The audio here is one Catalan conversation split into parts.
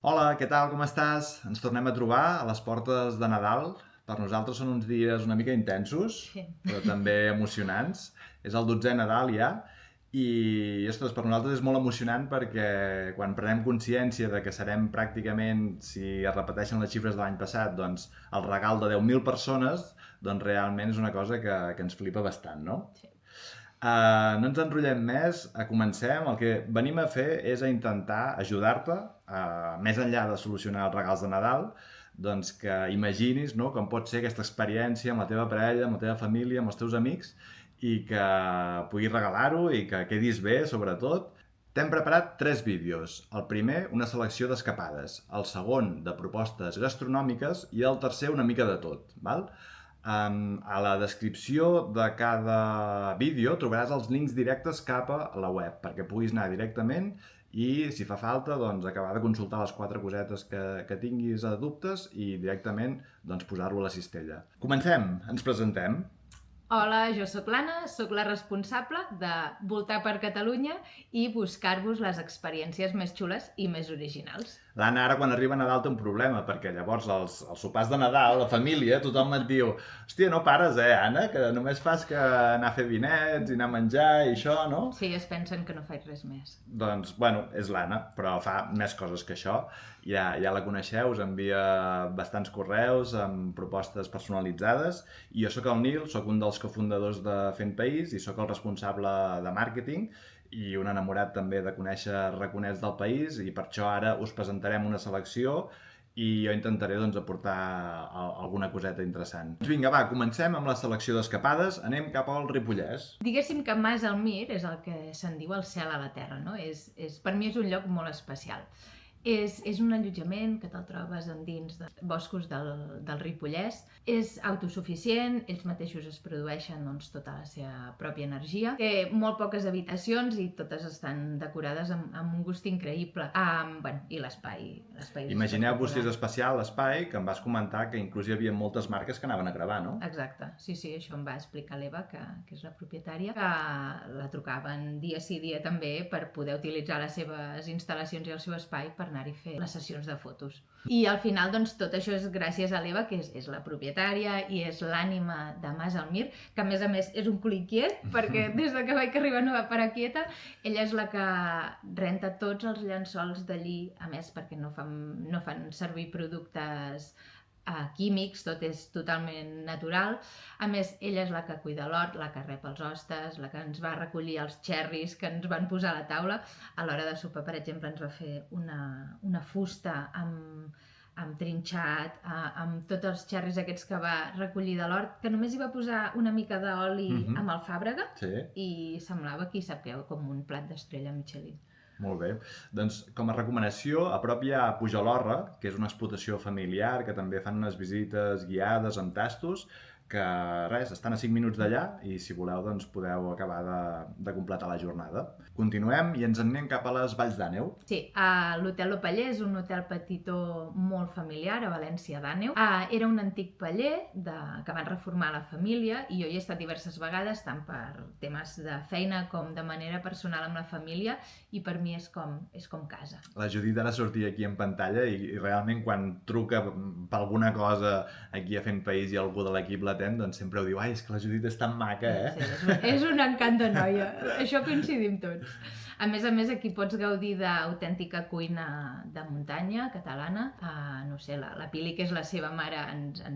Hola, què tal, com estàs? Ens tornem a trobar a les portes de Nadal. Per nosaltres són uns dies una mica intensos, Sí. però també emocionants. És el 12è Nadal ja, i ostres, per nosaltres és molt emocionant perquè quan prenem consciència de que serem pràcticament, si es repeteixen les xifres de l'any passat, doncs el regal de 10.000 persones, doncs realment és una cosa que ens flipa bastant, no? Sí. No ens enrotllem més, comencem. El que venim a fer és a intentar ajudar-te, més enllà de solucionar els regals de Nadal, doncs que imaginis, no, com pot ser aquesta experiència amb la teva parella, amb la teva família, amb els teus amics, i que puguis regalar-ho i que quedis bé, sobretot. T'hem preparat 3 vídeos. El primer, una selecció d'escapades. El segon, de propostes gastronòmiques. I el tercer, una mica de tot. Val? A la descripció de cada vídeo trobaràs els links directes cap a la web perquè puguis anar directament i, si fa falta, doncs, acabar de consultar les 4 cosetes que tinguis a dubtes i directament doncs, posar-lo a la cistella. Comencem, ens presentem. Hola, jo sóc l'Anna, sóc la responsable de voltar per Catalunya i buscar-vos les experiències més xules i més originals. L'Anna ara quan arriba a Nadal té un problema, perquè llavors els sopars de Nadal, la família, tothom et diu hòstia, no pares, Anna, que només fas que anar a fer vinets i anar a menjar i això, no? Sí, es pensen que no faig res més. Doncs, bueno, és l'Anna, però fa més coses que això. Ja la coneixeu, us envia bastants correus amb propostes personalitzades. I jo sóc el Nil, sóc un dels cofundadors de Fent País i sóc el responsable de màrqueting i un enamorat també de conèixer raconets del país, i per això ara us presentarem una selecció i jo intentaré doncs, aportar alguna coseta interessant. Doncs vinga, va, comencem amb la selecció d'escapades. Anem cap al Ripollès. Diguéssim que Mas Almir és el que se'n diu el cel a la terra, no? Per mi és un lloc molt especial. És un allotjament que te'l trobes endins de boscos del Ripollès. És autosuficient, ells mateixos es produeixen doncs, tota la seva pròpia energia. Té molt poques habitacions i totes estan decorades amb un gust increïble. Bueno, i l'espai Imagineu-vos si és especial l'espai, que em vas comentar que inclús hi havia moltes marques que anaven a gravar, no? Exacte, sí, això em va explicar l'Eva, que és la propietària, que la trucaven dia sí dia també per poder utilitzar les seves instal·lacions i el seu espai per anar-hi a fer les sessions de fotos. I al final, doncs, tot això és gràcies a l'Eva, que és la propietària i és l'ànima de Mas Almir, que a més és un coliquiet, perquè des de que vaig arribar no va parar quieta. Ella és la que renta tots els llençols d'allí, a més perquè no fan servir productes químics, tot és totalment natural. A més, ella és la que cuida l'hort, la que rep els hostes, la que ens va recollir els xerris que ens van posar a la taula. A l'hora de sopar, per exemple, ens va fer una fusta amb trinxat, amb tots els xerris aquests que va recollir de l'hort, que només hi va posar una mica d'oli amb alfàbrega, Sí. i semblava, qui sap què, com un plat d'estrella Michelin. Molt bé. Doncs com a recomanació, a prop hi ha Pujalorra, que és una explotació familiar, que també fan unes visites guiades amb tastos, que res, estan a 5 minuts d'allà i si voleu doncs podeu acabar de completar la jornada. Continuem i ens en anem cap a les Valls d'Àneu. Sí, l'Hotel Lo Paller és un hotel petitó molt familiar a València d'Àneu. Era un antic paller que van reformar la família i jo hi he estat diverses vegades, tant per temes de feina com de manera personal amb la família, i per mi és com casa. La Judit ara sortia aquí en pantalla i realment quan truca per alguna cosa aquí a Fent País i algú de l'equip l'atén, doncs sempre ho diu, ai, és que la Judit és tan maca, Sí, és un encant de noia, això coincidim tots. A més, aquí pots gaudir d'autèntica cuina de muntanya catalana. No sé, la Pili, que és la seva mare,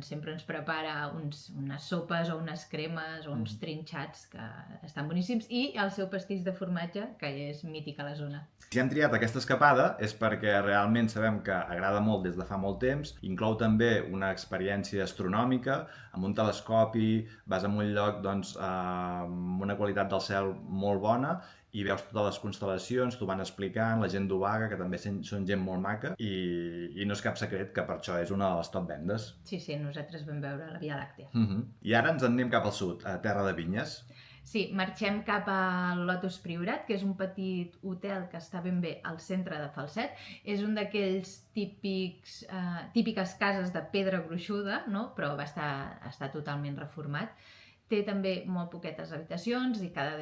sempre ens prepara unes sopes o unes cremes o uns trinxats que estan boníssims, i el seu pastís de formatge, que és mític a la zona. Si hem triat aquesta escapada és perquè realment sabem que agrada molt des de fa molt temps, inclou també una experiència astronòmica, amb un telescopi, vas a un lloc doncs, amb una qualitat del cel molt bona i veus totes les constel·lacions, t'ho van explicant, la gent d'Obaga, que també són gent molt maca, i no és cap secret que per això és una de les top vendes. Sí, nosaltres vam veure la Via Làctea. I ara ens en anem cap al sud, a Terra de Vinyes. Sí, marxem cap al Lotus Priorat, que és un petit hotel que està ben bé al centre de Falset. És un d'aquells típiques cases de pedra gruixuda, no? Però està totalment reformat. Té també molt poquetes habitacions i cada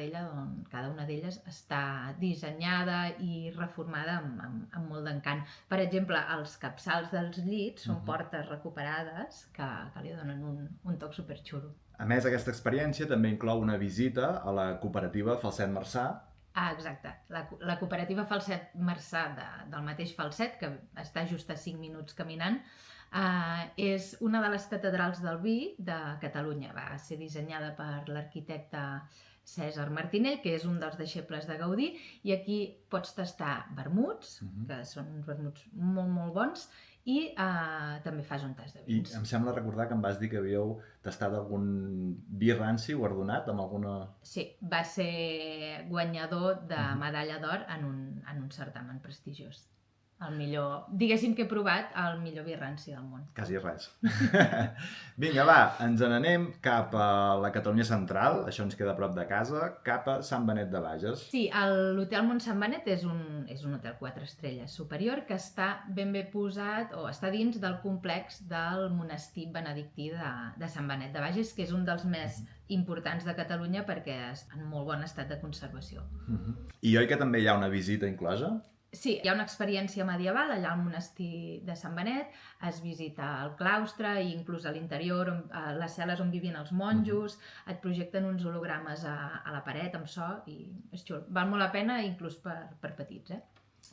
una d'elles està dissenyada i reformada amb molt d'encant. Per exemple, els capçals dels llits són portes recuperades que li donen un toc superxulo. A més, aquesta experiència també inclou una visita a la cooperativa Falset Marçà. Exacte. La cooperativa Falset Marçà del mateix Falset, que està just a 5 minuts caminant, és una de les catedrals del vi de Catalunya. Va ser dissenyada per l'arquitecte Cèsar Martinell, que és un dels deixebles de Gaudí, i aquí pots tastar vermuts, que són uns vermuts molt, molt bons, i també fas un tast de vins. I em sembla recordar que em vas dir que havíeu tastat algun vi ranci guardonat amb alguna... Sí, va ser guanyador de medalla d'or en un certamen prestigiós. El millor, diguéssim que he provat el millor vi ranci del món. Quasi res. Vinga, va, ens n'anem cap a la Catalunya central, això ens queda a prop de casa, cap a Sant Benet de Bages. Sí, l'Hotel Mont Sant Benet és un hotel 4 estrelles superior que està ben bé posat, o està dins del complex del monestir benedictí de Sant Benet de Bages, que és un dels més importants de Catalunya perquè és en molt bon estat de conservació. I oi que també hi ha una visita inclosa? Sí, hi ha una experiència medieval allà al monestir de Sant Benet, es visita el claustre i inclús a l'interior, les cel·les on vivien els monjos, et projecten uns hologrames a la paret amb so i és xul. Val molt la pena inclús per petits.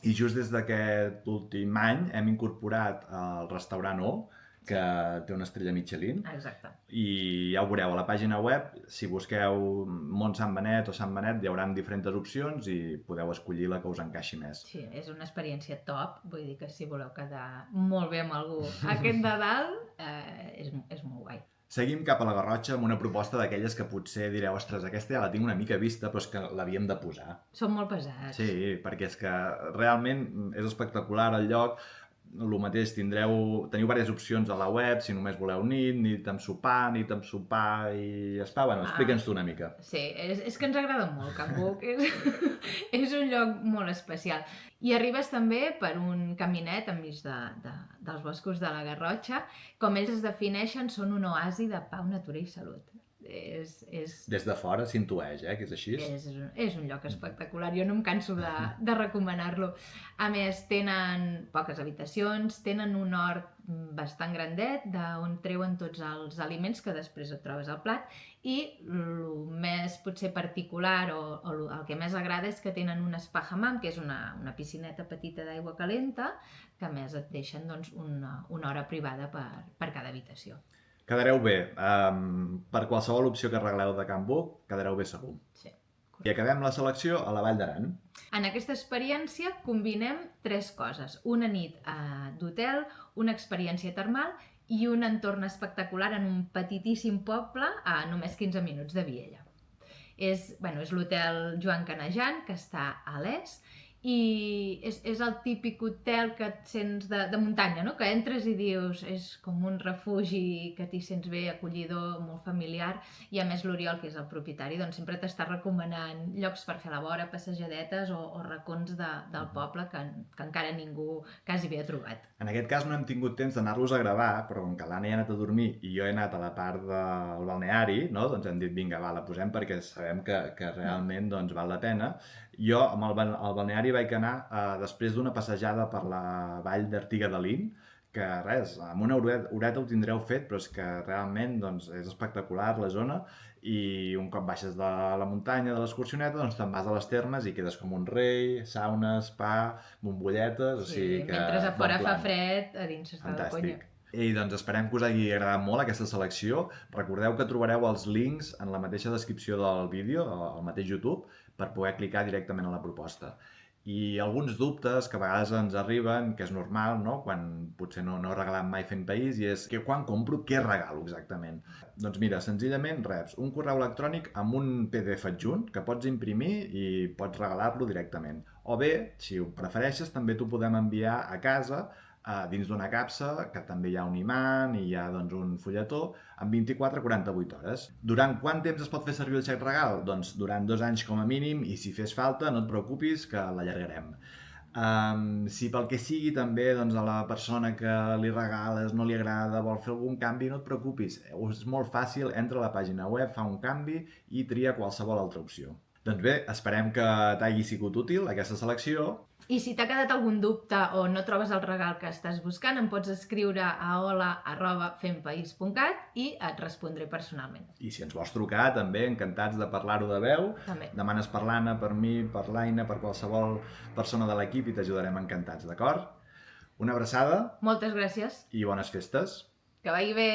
I just des d'aquest últim any hem incorporat el restaurant O, que té una estrella Michelin. Exacte. I ja ho veureu a la pàgina web, si busqueu Mont Sant Benet o Sant Benet hi haurà diferents opcions i podeu escollir la que us encaixi més. Sí, és una experiència top, vull dir que si voleu quedar molt bé amb algú aquest Nadal, és molt guai. Seguim cap a la Garrotxa amb una proposta d'aquelles que potser direu, ostres, aquesta ja la tinc una mica vista, però és que l'havíem de posar. Són molt pesats. Sí, perquè és que realment és espectacular el lloc. El mateix, teniu diverses opcions a la web, si només voleu nit amb sopar i ja està. Bueno, explica'ns tu una mica. Sí, és que ens agrada molt Can Buc, és un lloc molt especial. I arribes també per un caminet enmig dels boscos de la Garrotxa. Com ells es defineixen, són un oasi de pau, natura i salut. Des de fora s'intueix, que és així. És un lloc espectacular, jo no em canso de recomanar-lo. A més, tenen poques habitacions, tenen un hort bastant grandet on treuen tots els aliments que després et trobes al plat i el més potser particular o el que més agrada és que tenen un spa hammam, que és una piscineta petita d'aigua calenta, que a més et deixen una hora privada per cada habitació. Quedareu bé. Per qualsevol opció que arregleu de Can Buc, quedareu bé segur. Sí. I acabem la selecció a la Vall d'Aran. En aquesta experiència combinem 3 coses. Una nit d'hotel, una experiència termal i un entorn espectacular en un petitíssim poble a només 15 minuts de Viella. És l'hotel Joan Canejan, que està a l'Es, i és el típic hotel que et sents de muntanya, no? Que entres i dius, és com un refugi que t'hi sents bé, acollidor, molt familiar, i a més l'Oriol, que és el propietari, doncs sempre t'està recomanant llocs per fer a la vora, passejadetes o racons del poble que encara ningú quasi bé ha trobat. En aquest cas no hem tingut temps d'anar-los a gravar, però com que l'Anna ja ha anat a dormir i jo he anat a la part del balneari, no? Doncs hem dit, vinga, la posem perquè sabem que realment val la pena. Jo amb el balneari vaig anar després d'una passejada per la vall d'Artiga de Lin, que res, amb una horeta ho tindreu fet, però és que realment és espectacular la zona i un cop baixes de la muntanya, de l'excursioneta, te'n vas a les termes i quedes com un rei, sauna, spa, bombolletes... Sí, mentre a fora fa fred, a dins s'està de conya. I doncs esperem que us hagi agradat molt aquesta selecció. Recordeu que trobareu els links en la mateixa descripció del vídeo, al mateix YouTube, per poder clicar directament a la proposta. I alguns dubtes que a vegades ens arriben, que és normal, no? Quan potser no he regalat mai fent país, i és que quan compro, què regalo exactament? Doncs mira, senzillament reps un correu electrònic amb un PDF adjunt que pots imprimir i pots regalar-lo directament. O bé, si ho prefereixes, també t'ho podem enviar a casa dins d'una capsa, que també hi ha un imant i hi ha un fulletó, en 24 a 48 hores. Durant quant temps es pot fer servir el xec regal? Doncs durant 2 anys com a mínim, i si fes falta, no et preocupis, que l'allargarem. Si pel que sigui també doncs, a la persona que li regales no li agrada, vol fer algun canvi, no et preocupis, és molt fàcil, entra a la pàgina web, fa un canvi i tria qualsevol altra opció. Doncs bé, esperem que t'hagi sigut útil aquesta selecció. I si t'ha quedat algun dubte o no trobes el regal que estàs buscant, em pots escriure a hola@fempaís.cat i et respondré personalment. I si ens vols trucar, també encantats de parlar-ho de veu. També. Demanes per l'Anna, per mi, per l'Aina, per qualsevol persona de l'equip i t'ajudarem encantats, d'acord? Una abraçada Moltes gràcies. i bones festes. Que vagi bé!